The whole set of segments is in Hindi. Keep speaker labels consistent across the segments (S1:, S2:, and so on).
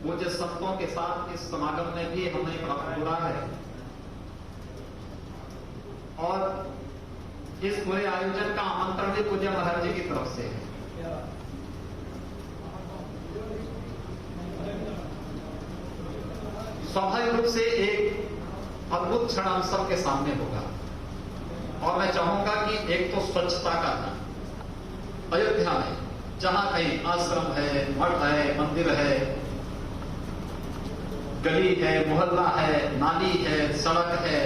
S1: पूज्य संतों के साथ इस समागम में भी हमें प्राप्त हो रहा है और इस पूरे आयोजन का आमंत्रण भी पूज्य महाराज जी की तरफ से है। स्वाभाविक रूप से एक अद्भुत क्षण हम सबके सामने होगा और मैं चाहूंगा कि एक तो स्वच्छता का था अयोध्या में, जहां कहीं आश्रम है, मठ है, मंदिर है, गली है, मोहल्ला है, नाली है, सड़क है,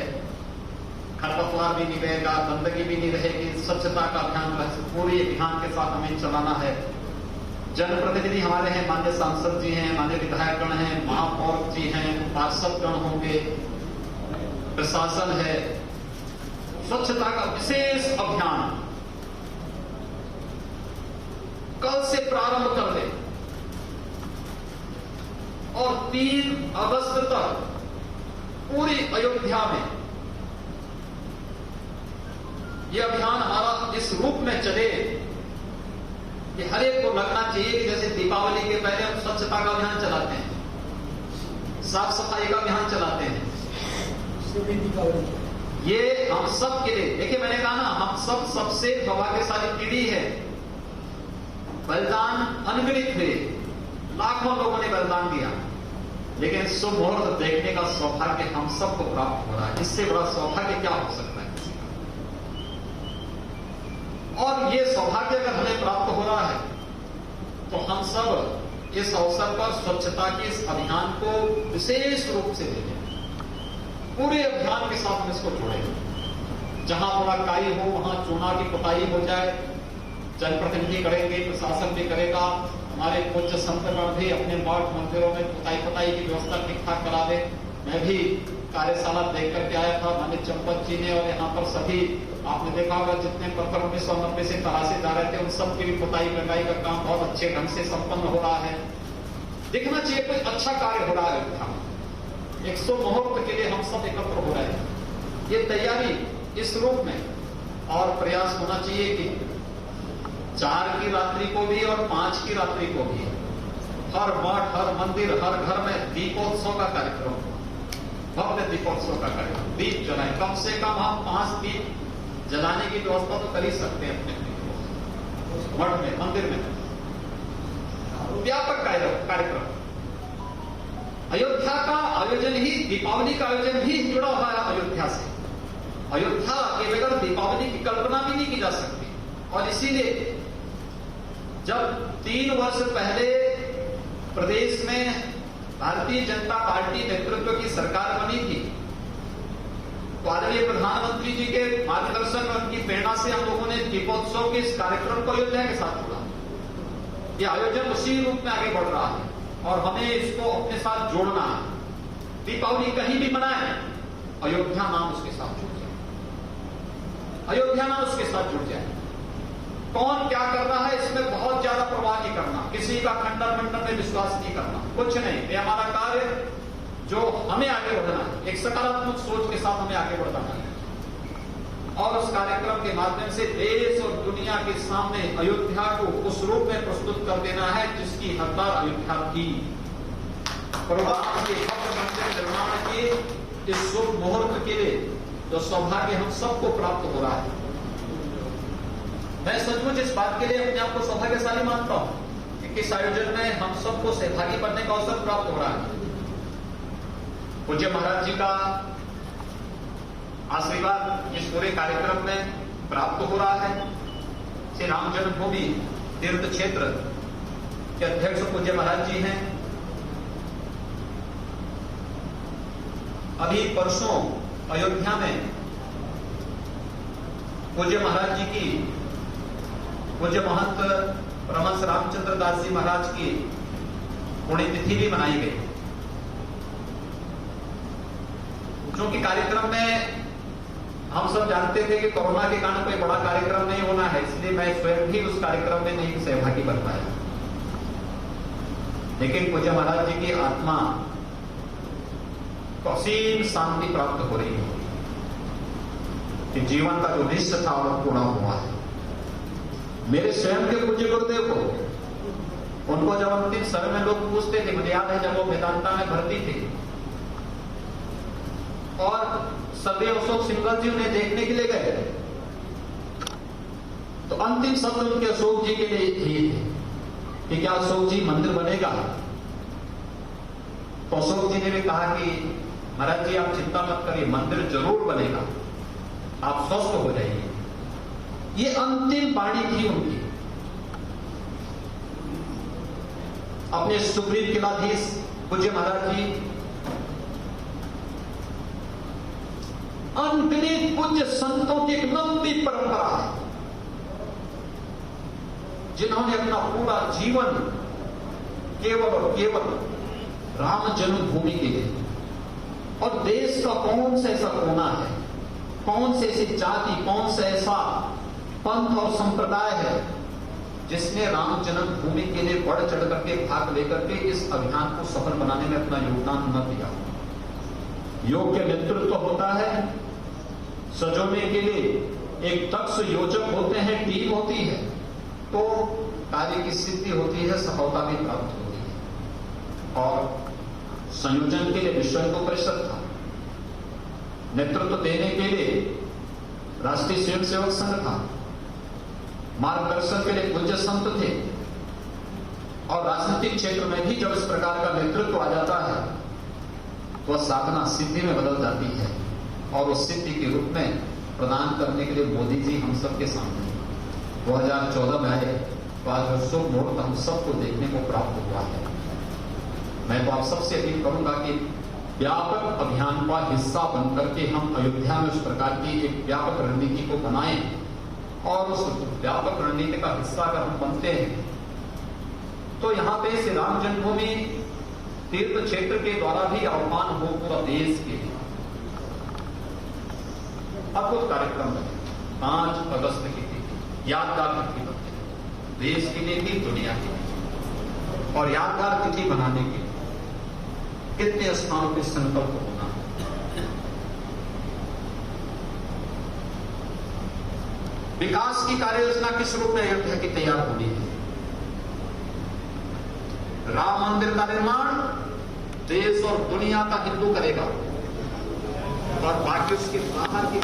S1: खरपतवार भी नहीं रहेगा, गंदगी भी नहीं रहेगी, स्वच्छता का अभियान पूरे अभियान के साथ हमें चलाना है। जनप्रतिनिधि हमारे हैं, माननीय सांसद जी हैं, माननीय विधायकगण हैं, महापौर जी हैं, पार्षदगण होंगे, प्रशासन है। स्वच्छता का विशेष अभियान कल से प्रारंभ कर दे और 3 अगस्त तक पूरी अयोध्या में यह अभियान हमारा इस रूप में चले कि हर एक को लगना चाहिए कि जैसे दीपावली के पहले हम स्वच्छता का अभियान चलाते हैं, साफ सफाई का अभियान चलाते हैं, ये हम सब के लिए। देखिए मैंने कहा ना, हम सब सबसे सौभाग्यशाली पीढ़ी है। बलिदान अनगिनत हुए, लाखों लोगों ने बलिदान दिया, लेकिन शुभ मुहूर्त देखने का सौभाग्य हम सबको प्राप्त हो रहा है। इससे बड़ा सौभाग्य क्या हो सकता है किसी का? और ये सौभाग्य अगर हमें प्राप्त हो रहा है तो हम सब इस अवसर पर स्वच्छता के इस अभियान को विशेष रूप से देखें, पूरे अभियान के साथ हम इसको जोड़ेंगे। जहां थोड़ा काई हो वहां चूना की पुताई हो जाए, जनप्रतिनिधि करेंगे, प्रशासन भी करेगा, हमारे पूज्य संतगण भी अपने मठ मंदिरों में पुताई की व्यवस्था ठीक ठाक करा दे। मैं भी कार्यशाला देख करके आया था, माननीय चंपत जी ने, और यहाँ पर सभी आपने देखा होगा जितने पत्थर 1990 से तरासे जा रहे थे उन सब की भी पुताई लगाई का काम बहुत अच्छे ढंग से संपन्न हो रहा है। देखना चाहिए कोई अच्छा कार्य हो रहा है। 100 मुहूर्त के लिए हम सब एकत्र हो रहे हैं। ये तैयारी इस रूप में और प्रयास होना चाहिए कि 4 की रात्रि को भी और 5 की रात्रि को भी हर मठ, हर मंदिर, हर घर में दीपोत्सव का कार्यक्रम, भव्य दीपोत्सव का कार्यक्रम, दीप जलाएं। कम से कम हम 5 दीप जलाने की व्यवस्था तो कर ही सकते हैं अपने मठ में, मंदिर में। व्यापक कार्यक्रम। अयोध्या का आयोजन ही, दीपावली का आयोजन ही जुड़ा हुआ है अयोध्या से। अयोध्या के बगैर दीपावली की कल्पना भी नहीं की जा सकती। और इसीलिए जब 3 वर्ष पहले प्रदेश में भारतीय जनता पार्टी नेतृत्व की सरकार बनी थी, तो आदरणीय प्रधानमंत्री जी के मार्गदर्शन और उनकी प्रेरणा से हम लोगों ने दीपोत्सव के इस कार्यक्रम को अयोध्या के साथ जोड़ा। यह आयोजन उसी रूप में आगे बढ़ रहा है और हमें इसको अपने साथ जोड़ना है। दीपावली कहीं भी मनाए, अयोध्या नाम उसके साथ जुड़ जाए, अयोध्या नाम उसके साथ जुड़ जाए। कौन क्या कर रहा है इसमें बहुत ज्यादा परवाह नहीं करना, किसी का खंडन मंडन में विश्वास नहीं करना, कुछ नहीं। ये हमारा कार्य जो हमें आगे बढ़ना है, एक सकारात्मक सोच के साथ हमें आगे बढ़ना है और उस कार्यक्रम के माध्यम से देश और दुनिया के सामने अयोध्या को उस रूप में प्रस्तुत कर देना है जिसकी हकदार अयोध्या थी। भगवान के भव्य मंदिर निर्माण के इस शुभ मुहूर्त के लिए जो सौभाग्य हम सबको प्राप्त हो रहा है, मैं सचमुच इस बात के लिए अपने आप को सौभाग्यशाली मानता हूं कि इस आयोजन में हम सबको सहभागी बनने का अवसर प्राप्त हो रहा है। पूज्य महाराज जी का आशीर्वाद इस पूरे कार्यक्रम में प्राप्त हो रहा है। श्री राम जन्मभूमि तीर्थ क्षेत्र के अध्यक्ष पूज्य महाराज जी हैं। अभी परसों अयोध्या में पूज्य महाराज जी की, पूज्य महंत परमहंस रामचंद्र दास जी महाराज की पुण्यतिथि भी मनाई गई। क्योंकि कार्यक्रम में हम सब जानते थे कि कोरोना के कारण कोई बड़ा कार्यक्रम नहीं होना है, इसलिए मैं स्वयं भी उस कार्यक्रम में नहीं सहभागी बन पाया। लेकिन पूज्य महाराज जी की आत्मा को असीम शांति प्राप्त हो रही है कि जीवन का जो निश्चय था वह पूर्ण हुआ है। मेरे स्वयं के पूज्य गुरुदेव को उनको जब अंतिम समय में लोग पूछते थे, मुझे याद है जब वो वेदांता में भर्ती थे और सदैव अशोक सिंघल जी उन्हें देखने के लिए गए, तो अंतिम शब्द उनके अशोक जी के लिए ये थे कि क्या अशोक जी मंदिर बनेगा? तो अशोक जी ने भी कहा कि महाराज जी आप चिंता मत करिए, मंदिर जरूर बनेगा, आप स्वस्थ हो जाइए। ये अंतिम वाणी थी उनकी। अपने सुग्रीव किलाधीश पूज्य महाराज जी, अनगिनत पूज्य संतों की एक लंबी परंपरा है जिन्होंने अपना पूरा जीवन केवल और केवल राम जन्मभूमि के लिए, और देश का कौन सा ऐसा कोना है, कौन से ऐसी जाति, कौन सा ऐसा पंथ और संप्रदाय है जिसने राम जन्मभूमि के लिए बढ़ चढ़ करके भाग लेकर के इस अभियान को सफल बनाने में अपना योगदान न दिया। योग्य नेतृत्व होता है, सजोने के लिए एक दक्ष योजक होते हैं, टीम होती है, तो कार्य की सिद्धि होती है, सफलता भी प्राप्त होती है। और संयोजन के लिए विश्व हिंदू परिषद था, नेतृत्व देने के लिए राष्ट्रीय स्वयंसेवक संघ था, मार्गदर्शन के लिए पूज्य संत थे, और राजनीतिक क्षेत्र में भी जब इस प्रकार का नेतृत्व आ जाता है तो साधना सिद्धि में बदल जाती है, और उस सिद्धि के रूप में प्रदान करने के लिए मोदी जी हम सबके सामने 2014 में आए, तो आज शुभ मुहूर्त हम सबको देखने को प्राप्त हुआ है। मैं तो आप सबसे अपील करूंगा कि व्यापक अभियान का हिस्सा बनकर के हम अयोध्या में उस प्रकार की एक व्यापक रणनीति को बनाएं, और उस व्यापक रणनीति का हिस्सा अगर हम बनते हैं तो यहां पे श्री राम जन्मभूमि तीर्थ क्षेत्र के द्वारा भी आह्वान हो पूरा देश के लिए। अद्भुत कार्यक्रम है 5 अगस्त की तिथि, यादगार तिथि बनते हैं देश के लिए भी, दुनिया के लिए। और यादगार तिथि बनाने के लिए कितने स्थानों पर संकल्प होना है। विकास की कार्य योजना किस रूप में अयोध्या की तैयार होनी है? राम मंदिर का निर्माण देश और दुनिया का हिंदू करेगा, और बाकी उसके बाहर की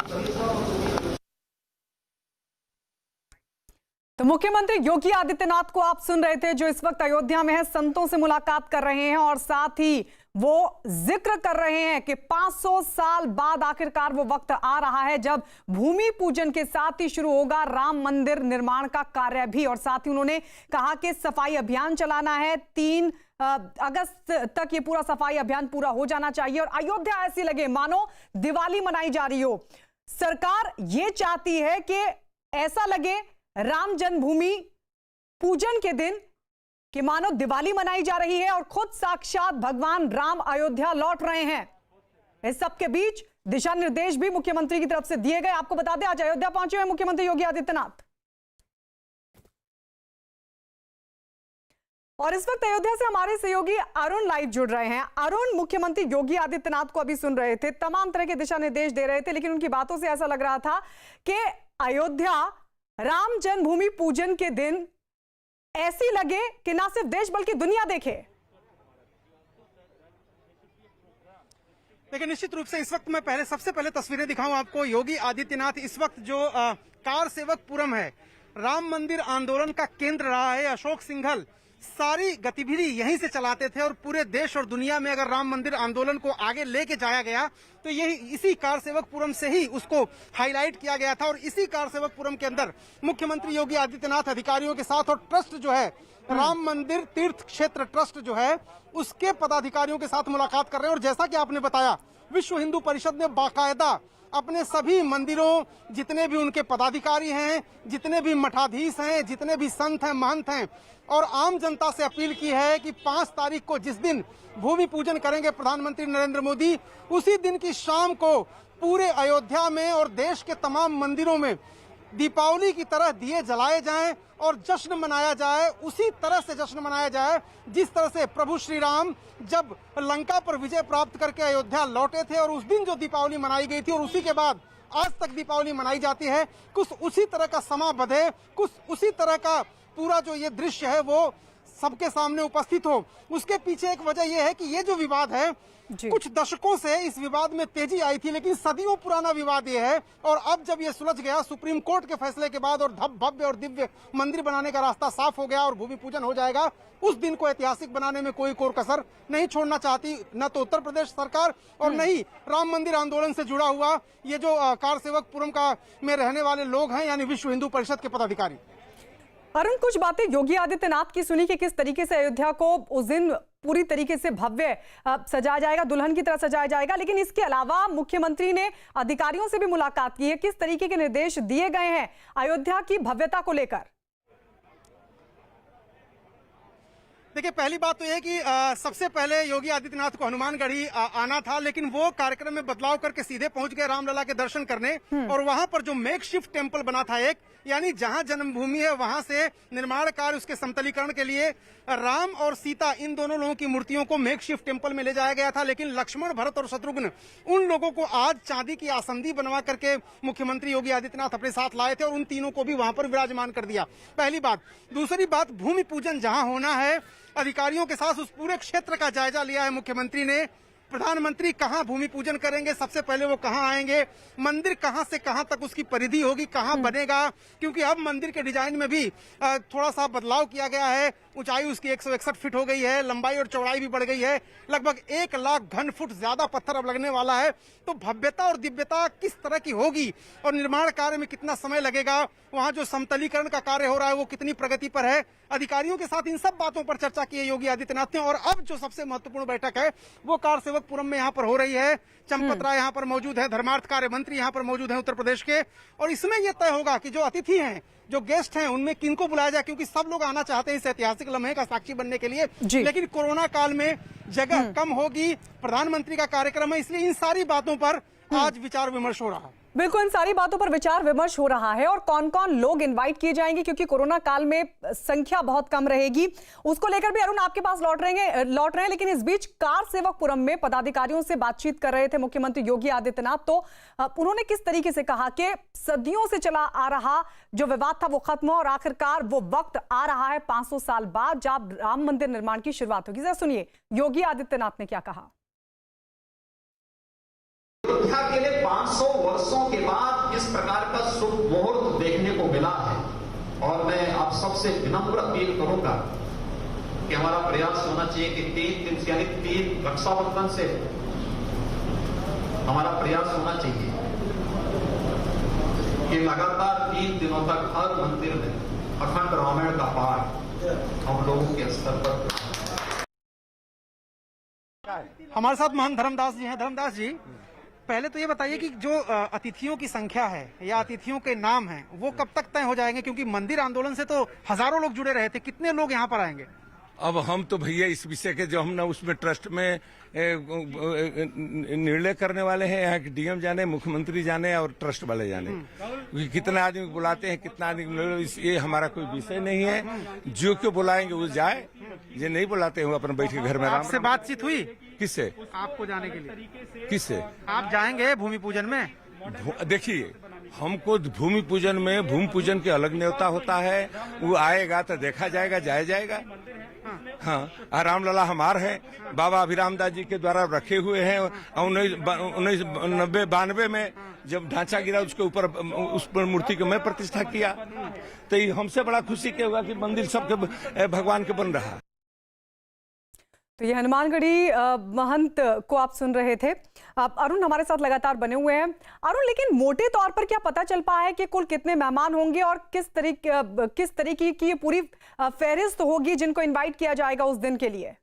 S2: तो मुख्यमंत्री योगी आदित्यनाथ को आप सुन रहे थे, जो इस वक्त अयोध्या में है, संतों से मुलाकात कर रहे हैं, और साथ ही वो जिक्र कर रहे हैं कि 500 साल बाद आखिरकार वो वक्त आ रहा है जब भूमि पूजन के साथ ही शुरू होगा राम मंदिर निर्माण का कार्य भी। और साथ ही उन्होंने कहा कि सफाई अभियान चलाना है, 3 अगस्त तक ये पूरा सफाई अभियान पूरा हो जाना चाहिए, और अयोध्या ऐसी लगे मानो दिवाली मनाई जा रही हो। सरकार ये चाहती है कि ऐसा लगे राम जन्मभूमि पूजन के दिन कि मानो दिवाली मनाई जा रही है और खुद साक्षात भगवान राम अयोध्या लौट रहे हैं। इस सबके बीच दिशा निर्देश भी मुख्यमंत्री की तरफ से दिए गए। आपको बता दें आज अयोध्या पहुंचे हुए मुख्यमंत्री योगी आदित्यनाथ, और इस वक्त अयोध्या से हमारे सहयोगी अरुण लाइव जुड़ रहे हैं। अरुण, मुख्यमंत्री योगी आदित्यनाथ को अभी सुन रहे थे, तमाम तरह के दिशा निर्देश दे रहे थे, लेकिन उनकी बातों से ऐसा लग रहा था कि अयोध्या राम जन्मभूमि पूजन के दिन ऐसी लगे कि ना सिर्फ देश बल्कि दुनिया देखे।
S3: लेकिन निश्चित रूप से इस वक्त मैं सबसे पहले तस्वीरें दिखाऊं आपको। योगी आदित्यनाथ इस वक्त जो कार सेवक पुरम है, राम मंदिर आंदोलन का केंद्र रहा है। अशोक सिंघल सारी गतिविधि यहीं से चलाते थे, और पूरे देश और दुनिया में अगर राम मंदिर आंदोलन को आगे लेके जाया गया तो यही इसी कार सेवकपुरम से ही उसको हाईलाइट किया गया था। और इसी कार सेवकपुरम के अंदर मुख्यमंत्री योगी आदित्यनाथ अधिकारियों के साथ, और ट्रस्ट जो है राम मंदिर तीर्थ क्षेत्र ट्रस्ट जो है उसके पदाधिकारियों के साथ मुलाकात कर रहे हैं। और जैसा कि आपने बताया, विश्व हिंदू परिषद ने बाकायदा अपने सभी मंदिरों, जितने भी उनके पदाधिकारी हैं, जितने भी मठाधीश हैं, जितने भी संत हैं, महंत हैं, और आम जनता से अपील की है कि 5 तारीख को जिस दिन भूमि पूजन करेंगे प्रधानमंत्री नरेंद्र मोदी, उसी दिन की शाम को पूरे अयोध्या में और देश के तमाम मंदिरों में दीपावली की तरह दिए जलाए जाएं और जश्न मनाया जाए। उसी तरह से जश्न मनाया जाए जिस तरह से प्रभु श्री राम जब लंका पर विजय प्राप्त करके अयोध्या लौटे थे, और उस दिन जो दीपावली मनाई गई थी और उसी के बाद आज तक दीपावली मनाई जाती है, कुछ उसी तरह का समा बधे, कुछ उसी तरह का पूरा जो ये दृश्य है वो सबके सामने उपस्थित हो। उसके पीछे एक वजह यह है कि ये जो विवाद है, कुछ दशकों से इस विवाद में तेजी आई थी, लेकिन सदियों पुराना विवाद ये है, और अब जब ये सुलझ गया सुप्रीम कोर्ट के फैसले के बाद और भव्य और दिव्य मंदिर बनाने का रास्ता साफ हो गया और भूमि पूजन हो जाएगा, उस दिन को ऐतिहासिक बनाने में कोई कोर कसर नहीं छोड़ना चाहती न तो उत्तर प्रदेश सरकार और न ही राम मंदिर आंदोलन से जुड़ा हुआ ये जो कार सेवक पुरम का में रहने वाले लोग हैं, यानी विश्व हिंदू परिषद के पदाधिकारी।
S2: अरुण, कुछ बातें योगी आदित्यनाथ की सुनी कि किस तरीके से अयोध्या को उस दिन पूरी तरीके से भव्य सजाया जाएगा, दुल्हन की तरह सजाया जाएगा, लेकिन इसके अलावा मुख्यमंत्री ने अधिकारियों से भी मुलाकात की है। किस तरीके के निर्देश दिए गए हैं अयोध्या की भव्यता को लेकर?
S3: देखिए, पहली बात तो यह है कि सबसे पहले योगी आदित्यनाथ को हनुमानगढ़ी आना था, लेकिन वो कार्यक्रम में बदलाव करके सीधे पहुंच गए रामलला के दर्शन करने। और वहां पर जो मेकशिफ्ट टेम्पल बना था एक, यानी जहां जन्मभूमि है वहां से निर्माण कार्य उसके समतलीकरण के लिए राम और सीता इन दोनों लोगों की मूर्तियों को मेकशिफ्ट टेम्पल में ले जाया गया था। लेकिन लक्ष्मण, भरत और शत्रुघ्न उन लोगों को आज चांदी की आसंदी बनवा करके मुख्यमंत्री योगी आदित्यनाथ अपने साथ लाए थे और उन तीनों को भी वहां पर विराजमान कर दिया। पहली बात। दूसरी बात, भूमि पूजन जहां होना है, अधिकारियों के साथ उस पूरे क्षेत्र का जायजा लिया है मुख्यमंत्री ने। प्रधानमंत्री कहां भूमि पूजन करेंगे, सबसे पहले वो कहां आएंगे, मंदिर कहां से कहां तक उसकी परिधि होगी, कहां बनेगा, क्योंकि अब मंदिर के डिजाइन में भी थोड़ा सा बदलाव किया गया है। ऊंचाई उसकी 161 फीट हो गई है, लंबाई और चौड़ाई भी बढ़ गई है, लगभग 1 लाख घन फुट ज्यादा पत्थर अब लगने वाला है। तो भव्यता और दिव्यता किस तरह की होगी और निर्माण कार्य में कितना समय लगेगा, वहां जो समतलीकरण का कार्य हो रहा है वो कितनी प्रगति पर है, अधिकारियों के साथ इन सब बातों पर चर्चा की है योगी आदित्यनाथ ने। और अब जो सबसे महत्वपूर्ण बैठक है वो कार सेवक पुरम में यहाँ पर हो रही है। चंपत राय यहाँ पर मौजूद है, धर्मार्थ कार्य मंत्री यहाँ पर मौजूद है उत्तर प्रदेश के, और इसमें यह तय होगा कि जो अतिथि हैं, जो गेस्ट हैं, उनमें किनको बुलाया जाए, क्योंकि सब लोग आना चाहते हैं इस ऐतिहासिक लम्हे का साक्षी बनने के लिए। लेकिन कोरोना काल में जगह कम होगी, प्रधानमंत्री का कार्यक्रम है, इसलिए इन सारी बातों पर आज विचार विमर्श हो रहा है।
S2: बिल्कुल, इन सारी बातों पर विचार विमर्श हो रहा है। और कौन कौन लोग इनवाइट किए जाएंगे, क्योंकि कोरोना काल में संख्या बहुत कम रहेगी, उसको लेकर भी अरुण आपके पास लौट रहे हैं। लेकिन इस बीच कार सेवक पुरम में पदाधिकारियों से बातचीत कर रहे थे मुख्यमंत्री योगी आदित्यनाथ। तो उन्होंने किस तरीके से कहा कि सदियों से चला आ रहा जो विवाद था वो खत्म हो और आखिरकार वो वक्त आ रहा है 500 साल बाद जब राम मंदिर निर्माण की शुरुआत होगी। जरा सुनिए योगी आदित्यनाथ ने क्या कहा।
S1: अयोध्या के लिए 500 वर्षों के बाद इस प्रकार का शुभ मुहूर्त देखने को मिला है, और मैं आप सबसे विनम्र अपील करूंगा कि हमारा प्रयास होना चाहिए कि 3 दिन से, यानी 3 रक्षाबंधन से हमारा प्रयास होना चाहिए कि लगातार 3 दिनों तक हर मंदिर में अखंड रामायण का पाठ हम लोगों के स्तर पर।
S3: हमारे साथ महंत धर्मदास जी हैं। धर्मदास जी, पहले तो ये बताइए कि जो अतिथियों की संख्या है या अतिथियों के नाम हैं वो कब तक तय हो जाएंगे, क्योंकि मंदिर आंदोलन से तो हजारों लोग जुड़े रहे थे, कितने लोग यहाँ पर आएंगे?
S4: अब हम तो भैया इस विषय के जो हम ना उसमें ट्रस्ट में निर्णय करने वाले हैं, यहाँ के डीएम जाने, मुख्यमंत्री जाने और ट्रस्ट वाले जाने, कितना आदमी बुलाते हैं, कितना आदमी, ये हमारा कोई विषय नहीं है। जो क्यों बुलाएंगे वो जाए, जो नहीं बुलाते हैं अपने बैठ के घर में।
S3: आपसे बातचीत हुई?
S4: किससे?
S3: आपको जाने के लिए।
S4: किससे?
S3: आप जाएंगे भूमि पूजन में?
S4: देखिए, हमको भूमि पूजन में भूमि पूजन के अलग न्योता होता है, वो आएगा तो देखा जाएगा, जाया जाएगा। हाँ, रामलला हमार है, बाबा अभिराम दास जी के द्वारा रखे हुए हैं। 1990-92 में जब ढांचा गिरा उसके ऊपर उस पर मूर्ति को मैं प्रतिष्ठा किया, तो ये हमसे बड़ा खुशी के हुआ कि मंदिर सबके भगवान के बन रहा।
S2: तो ये हनुमानगढ़ी महंत को आप सुन रहे थे। अरुण हमारे साथ लगातार बने हुए हैं। अरुण, लेकिन मोटे तौर पर क्या पता चल पाया है कि कुल कितने मेहमान होंगे और किस तरीके की पूरी फहरिस्त होगी जिनको इनवाइट किया जाएगा उस दिन के लिए?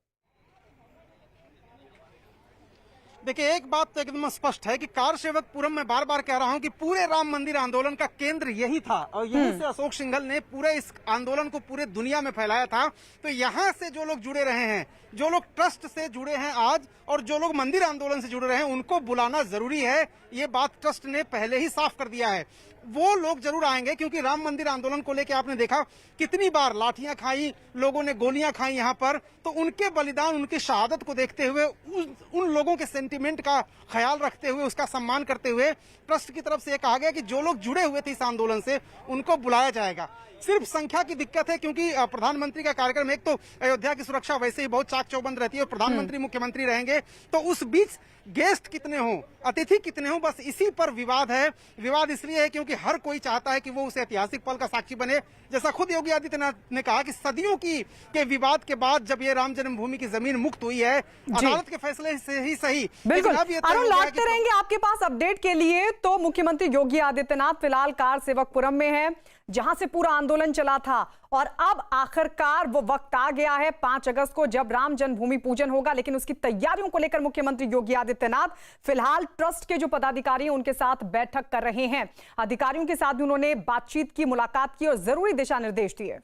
S3: देखिए, एक बात तो एकदम स्पष्ट है कि कार सेवक पुरम में बार बार कह रहा हूं कि पूरे राम मंदिर आंदोलन का केंद्र यही था और यहीं से अशोक सिंघल ने पूरे इस आंदोलन को पूरे दुनिया में फैलाया था। तो यहां से जो लोग जुड़े रहे हैं, जो लोग ट्रस्ट से जुड़े हैं आज और जो लोग मंदिर आंदोलन से जुड़े रहे हैं, उनको बुलाना जरूरी है। ये बात ट्रस्ट ने पहले ही साफ कर दिया है। वो लोग जरूर आएंगे, क्योंकि राम मंदिर आंदोलन को लेकर आपने देखा कितनी बार लाठियां खाई, लोगों ने गोलियां खाई यहाँ पर। तो उनके बलिदान, उनकी शहादत को देखते हुए, उन लोगों के सेंटिमेंट का ख्याल रखते हुए, उसका सम्मान करते हुए ट्रस्ट की तरफ से ये कहा गया कि जो लोग जुड़े हुए थे इस आंदोलन से उनको बुलाया जाएगा। सिर्फ संख्या की दिक्कत है, क्योंकि प्रधानमंत्री का कार्यक्रम, एक तो अयोध्या की सुरक्षा वैसे ही बहुत चाक चौबंद रहती है और प्रधानमंत्री मुख्यमंत्री रहेंगे, तो उस बीच गेस्ट कितने हों, अतिथि कितने हों, बस इसी पर विवाद है। विवाद इसलिए है क्योंकि हर कोई चाहता है कि वो उस ऐतिहासिक पल का साक्षी बने। जैसा खुद योगी आदित्यनाथ ने कहा कि सदियों के विवाद के बाद जब ये राम जन्मभूमि की जमीन मुक्त हुई है, अदालत के फैसले से ही सही।
S2: बिल्कुल अरुण, लौटते रहेंगे आपके पास अपडेट के लिए। तो मुख्यमंत्री योगी आदित्यनाथ फिलहाल कार सेवकपुरम में है, जहां से पूरा आंदोलन चला था, और अब आखिरकार वो वक्त आ गया है 5 अगस्त को जब राम जन्मभूमि पूजन होगा। लेकिन उसकी तैयारियों को लेकर मुख्यमंत्री योगी आदित्यनाथ फिलहाल ट्रस्ट के जो पदाधिकारी हैं उनके साथ बैठक कर रहे हैं। अधिकारियों के साथ भी उन्होंने बातचीत की, मुलाकात की और जरूरी दिशा निर्देश दिए।